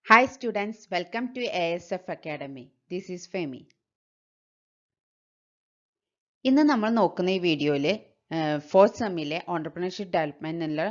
Hi students, welcome to ASF Academy. This is Femi. ഇന്ന് നമ്മൾ നോക്കുന്ന ഈ വീഡിയോയിൽ ഫോർത്ത് സെമ്മിലെ ഓണ്ടർപ്രണർഷിപ്പ് ഡെവലപ്മെന്റ് എന്നുള്ള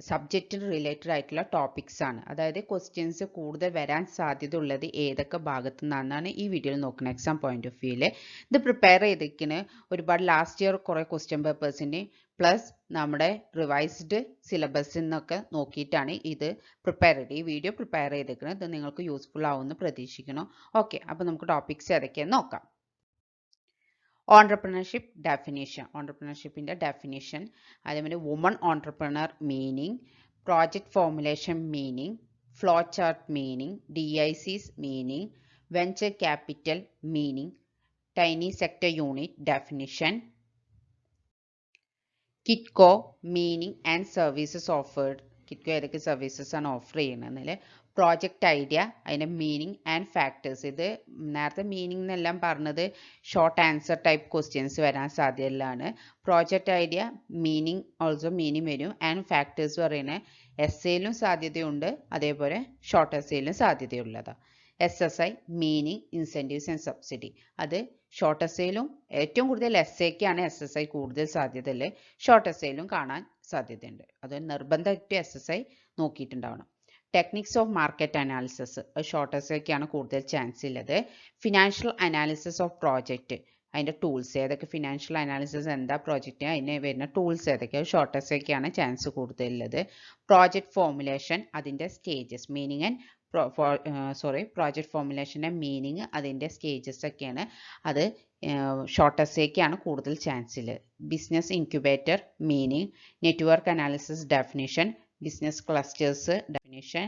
സബ്ജക്റ്റിന് റിലേറ്റഡ് ആയിട്ടുള്ള ടോപ്പിക്സ് ആണ്. അതായത് ക്വസ്റ്റ്യൻസ് കൂടുതൽ വരാൻ സാധ്യത ഉള്ളത് ഏതൊക്കെ ഭാഗത്തു നിന്നാണ് ഈ വീഡിയോയിൽ നോക്കുന്നത് എക്സാം പോയിന്റ് ഓഫ് വ്യൂവിൽ. ഇത് പ്രിപ്പയർ ചെയ്തിരിക്കുന്ന ഒരുപാട് ലാസ്റ്റ് ഇയർ കുറേ ക്വസ്റ്റ്യൻ പേപ്പേഴ്സിൻ്റെ പ്ലസ് നമ്മുടെ റിവൈസ്ഡ് സിലബസിൽ നിന്നൊക്കെ നോക്കിയിട്ടാണ് ഇത് പ്രിപ്പയർ ചെയ്ത് ഈ വീഡിയോ പ്രിപ്പയർ ചെയ്തിരിക്കുന്നത്. ഇത് നിങ്ങൾക്ക് യൂസ്ഫുൾ ആവുമെന്ന് പ്രതീക്ഷിക്കുന്നു. ഓക്കെ, അപ്പോൾ നമുക്ക് ടോപ്പിക്സ് ഏതൊക്കെയെന്ന് നോക്കാം. Entrepreneurship definition. Entrepreneurship in the definition. അതേപോലെ woman entrepreneur meaning, project formulation meaning, flowchart meaning, DIC's meaning, venture capital meaning, tiny sector unit definition, KITCO meaning and services offered. KITCO ഏതൊക്കെ services ആണ് offer ചെയ്യുന്നത്. Project idea, അതിൻ്റെ meaning and factors. ഇത് നേരത്തെ meaning എന്നെല്ലാം പറഞ്ഞത് short answer type questions വരാൻ സാധ്യതയുള്ളതാണ്. Project idea meaning also meaning വരും. ആൻഡ് ഫാക്ടേഴ്സ് പറയുന്നത് എസ്സേയിലും സാധ്യതയുണ്ട്, അതേപോലെ ഷോർട്ട് എസ്സേയിലും സാധ്യതയുള്ളതാണ്. SSI meaning, incentives and subsidy. അത് ഷോർട്ട് എസ്സേയിലും ഏറ്റവും കൂടുതൽ SAക്കാണ് SSI കൂടുതൽ സാധ്യതയുള്ളത്. ഷോർട്ട് എസ്സേയിലും കാണാൻ സാധ്യതയുണ്ട്. അത് നിർബന്ധമായിട്ട് SSI നോക്കിയിട്ടുണ്ടാവണം. Techniques of market analysis, short എസ്സേക്കാണ് കൂടുതൽ ചാൻസ് ഉള്ളത്. ഫിനാൻഷ്യൽ അനാലിസിസ് ഓഫ് പ്രോജക്റ്റ്, അതിൻ്റെ ടൂൾസ് ഏതൊക്കെ, ഫിനാൻഷ്യൽ അനാലിസിസ് എന്താ പ്രോജക്റ്റ്, അതിന് വരുന്ന ടൂൾസ് ഏതൊക്കെ, ഷോർട്ട് എസ്സേക്കാണ് ചാൻസ് കൂടുതലുള്ളത്. പ്രോജക്റ്റ് ഫോർമുലേഷൻ, അതിൻ്റെ സ്റ്റേജസ്, മീനിങ് ആൻഡ് പ്രോജക്റ്റ് ഫോർമുലേഷൻ്റെ മീനിങ്, അതിൻ്റെ സ്റ്റേജസ് ഒക്കെയാണ്. അത് ഷോർട്ട് എസ്സേക്കാണ് കൂടുതൽ ചാൻസ് ഉള്ളത്. Business incubator meaning, network analysis definition, business clusters definition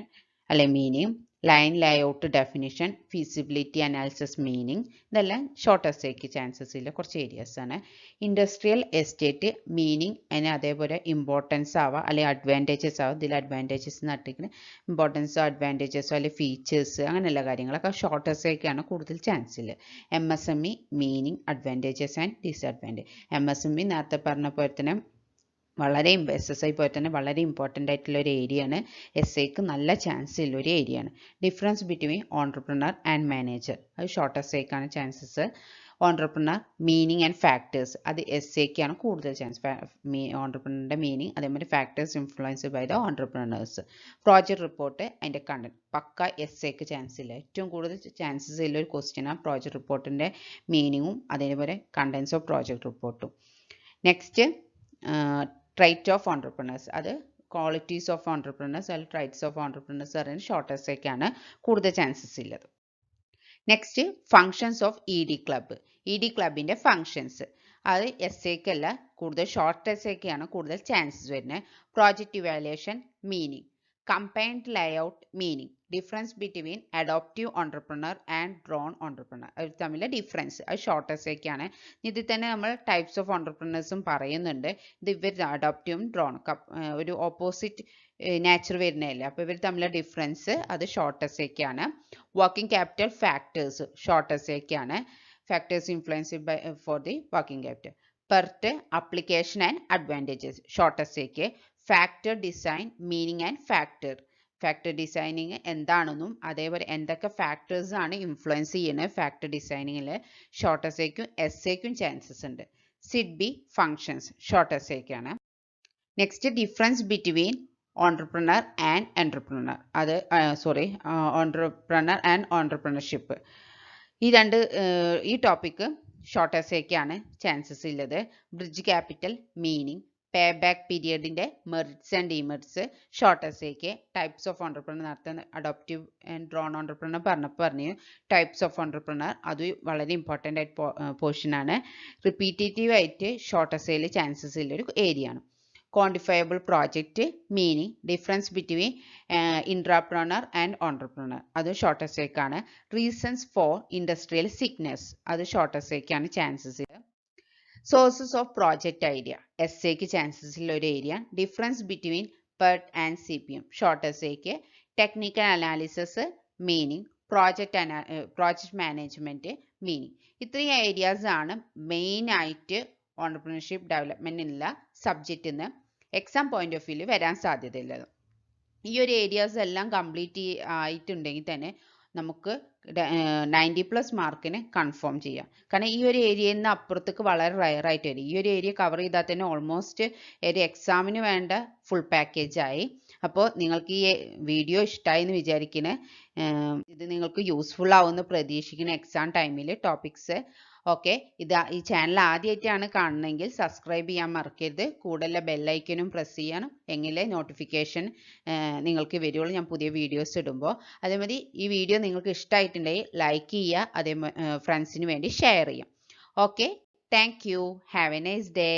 അല്ലെ meaning, line layout definition, feasibility analysis meaning. ഇതെല്ലാം ഷോർട്ട് എസ്സേക്ക് ചാൻസസ് ഇല്ല കുറച്ച് ഏരിയാസ് ആണ്. ഇൻഡസ്ട്രിയൽ എസ്റ്റേറ്റ് മീനിങ്, അതിന് അതേപോലെ ഇമ്പോർട്ടൻസ് ആവാം അല്ലെങ്കിൽ അഡ്വാൻറ്റേജസ് ആവാം. ഇതിൽ അഡ്വാൻറ്റേജസ് നട്ടിട്ട് ഇമ്പോർട്ടൻസോ അഡ്വാൻറ്റേജസോ അല്ലെങ്കിൽ ഫീച്ചേഴ്സ് അങ്ങനെയുള്ള കാര്യങ്ങളൊക്കെ ഷോർട്ട് എസ്സേക്കാണ് കൂടുതൽ ചാൻസ് ഇല്ല. MSME meaning, advantages and disadvantage. MSME നേരത്തെ പറഞ്ഞ പോലെ തന്നെ വളരെ SSI പോലെ തന്നെ വളരെ ഇമ്പോർട്ടൻ്റ് ആയിട്ടുള്ള ഒരു ഏരിയയാണ്. SAക്ക് നല്ല ചാൻസ് ഉള്ള ഒരു ഏരിയയാണ്. Difference between entrepreneur and manager, അത് ഷോർട്ട് എസ്സേക്കാണ് chances. Entrepreneur meaning and factors, അത് SAക്കാണ് കൂടുതൽ ചാൻസ്. ഓൺട്രപ്രണറിൻ്റെ മീനിങ്, അതേമാതിരി factors influenced by the entrepreneurs. Project report, അതിൻ്റെ കണ്ടന്റ് പക്ക SAക്ക് ചാൻസ് ഇല്ല. ഏറ്റവും കൂടുതൽ ചാൻസസ് ഉള്ള ഒരു ക്വസ്റ്റ്യനാണ് പ്രോജക്റ്റ് റിപ്പോർട്ടിൻ്റെ മീനിങ്ങും അതേപോലെ കണ്ടൻസ് ഓഫ് പ്രോജക്റ്റ് റിപ്പോർട്ടും. നെക്സ്റ്റ് ട്രൈറ്റ് ഓഫ് ഓൺട്രപ്രണേഴ്സ്, അത് ക്വാളിറ്റീസ് ഓഫ് ഓൺട്രപ്രണേഴ്സ് അല്ലെങ്കിൽ ട്രൈറ്റ്സ് ഓഫ് ഓൺട്രപ്രണേഴ്സ് പറയുന്നത് ഷോർട്ട് എസ്സേക്കാണ് കൂടുതൽ ചാൻസസ് ഉള്ളത്. Next functions of ED club. ED ക്ലബിൻ്റെ ഫങ്ഷൻസ്, അത് SAക്കല്ല കൂടുതൽ ഷോർട്ട് എസ്സേക്കാണ് കൂടുതൽ ചാൻസസ് വരുന്നത്. Project evaluation meaning, combined layout meaning, difference between adoptive entrepreneur and drone entrepreneur, അവർ തമ്മിലെ ഡിഫറൻസ്, അത് ഷോർട്ട് എസ്സേക്കാണ്. ഇതിൽ തന്നെ നമ്മൾ ടൈപ്സ് ഓഫ് ഓൺട്രപ്രണേഴ്സും പറയുന്നുണ്ട്. ഇത് ഇവർ അഡോപ്റ്റീവും ഡ്രോൺ ഒരു ഓപ്പോസിറ്റ് നാച്ചർ വരുന്നതല്ലേ, അപ്പോൾ ഇവർ തമ്മിലെ ഡിഫറൻസ് അത് ഷോർട്ട് എസ്സേക്കാണ്. വർക്കിംഗ് ക്യാപിറ്റൽ ഫാക്ടേഴ്സ് ഷോർട്ട് എസ്സേക്കാണ്. Factors influenced by for the working capital. PERT application and advantages short എസ്സേക്ക്. Factor design meaning and factor designing എന്താണെന്നും അതേപോലെ എന്തൊക്കെ ഫാക്ടേഴ്സ് ആണ് ഇൻഫ്ലുവൻസ് ചെയ്യുന്നത് ഫാക്ടർ ഡിസൈനിങ്ങിൽ, ഷോർട്ട് എസ്സേക്കും ചാൻസസ് ഉണ്ട്. SIDBI ഫങ്ഷൻസ് ഷോർട്ട് എസ്സേക്കാണ്. Next difference between entrepreneur and entrepreneur, അത് ഓൺട്രപ്രണർ ആൻഡ് ഓൺട്രപ്രണർഷിപ്പ്, ഈ ടോപ്പിക്ക് ഷോർട്ട് എസ്സേക്കാണ് ചാൻസസ് ഉള്ളത്. Bridge capital meaning, pay back പീരിയഡിൻ്റെ മെറിറ്റ്സ് ആൻഡ് ഡിമെറിറ്റ്സ് ഷോർട്ട് എസ്സേക്ക്. ടൈപ്സ് ഓഫ് ഓൺട്രപ്രണർ നേരത്തെ അഡോപ്റ്റീവ് ആൻഡ് ഡ്രോൺ ഓൺട്രപ്രണർ പറഞ്ഞു. Types of entrepreneur അത് വളരെ ഇമ്പോർട്ടൻ്റ് ആയിട്ട് പോർഷനാണ്. റിപ്പീറ്റേറ്റീവ് ആയിട്ട് ഷോർട്ട് എസ്സേയിൽ ചാൻസസ് ഉള്ളൊരു ഏരിയ ആണ്. Quantifiable project meaning, difference between intrapreneur and entrepreneur, അത് ഷോർട്ട് എസ്സേക്കാണ്. റീസൺസ് ഫോർ ഇൻഡസ്ട്രിയൽ സിക്നെസ്, അത് ഷോർട്ട് എസ്സേക്കാണ് chances. Sources of project idea SAക്ക് ചാൻസസ് ഉള്ള ഒരു area. Difference between PERT and CPM short എസ്സേക്ക്. Technical analysis meaning, project management meaning. ഇത്രയും areas ആണ് മെയിൻ ആയിട്ട് ഓൺട്രപ്രണർഷിപ്പ് ഡെവലപ്മെൻറ്റിനുള്ള സബ്ജക്റ്റിൽ നിന്ന് എക്സാം പോയിന്റ് ഓഫ് വ്യൂവിൽ വരാൻ സാധ്യതയുള്ളത്. ഈ ഒരു ഏരിയാസ് എല്ലാം കംപ്ലീറ്റ് ആയിട്ടുണ്ടെങ്കിൽ തന്നെ നമുക്ക് 90+ മാർക്കിന് കൺഫേം ചെയ്യാം. കാരണം ഈ ഒരു ഏരിയയിൽ നിന്ന് അപ്പുറത്തേക്ക് വളരെ റയർ ആയിട്ട് വരും. ഈ ഒരു ഏരിയ കവർ ചെയ്താൽ തന്നെ ഓൾമോസ്റ്റ് ഒരു എക്സാമിന് വേണ്ട ഫുൾ പാക്കേജ് ആയി. അപ്പോൾ നിങ്ങൾക്ക് ഈ വീഡിയോ ഇഷ്ടമായി എന്ന് വിചാരിക്കുന്നു. ഇത് നിങ്ങൾക്ക് യൂസ്ഫുൾ ആവുമെന്ന് പ്രതീക്ഷിക്കുന്ന എക്സാം ടൈമിൽ ടോപ്പിക്സ്. ഓക്കെ, ഈ ചാനൽ ആദ്യമായിട്ടാണ് കാണുന്നതെങ്കിൽ സബ്സ്ക്രൈബ് ചെയ്യാൻ മറക്കരുത്. കൂടെയുള്ള ബെല്ലൈക്കനും പ്രസ് ചെയ്യണം, എങ്കിലേ നോട്ടിഫിക്കേഷൻ നിങ്ങൾക്ക് വരുള്ളൂ ഞാൻ പുതിയ വീഡിയോസ് ഇടുമ്പോൾ. അതേമാതിരി ഈ വീഡിയോ നിങ്ങൾക്ക് ഇഷ്ടമായിട്ടുണ്ടെങ്കിൽ ലൈക്ക് ചെയ്യുക, അതേ ഫ്രണ്ട്സിന് വേണ്ടി ഷെയർ ചെയ്യാം. Okay, thank you. Have A nice day.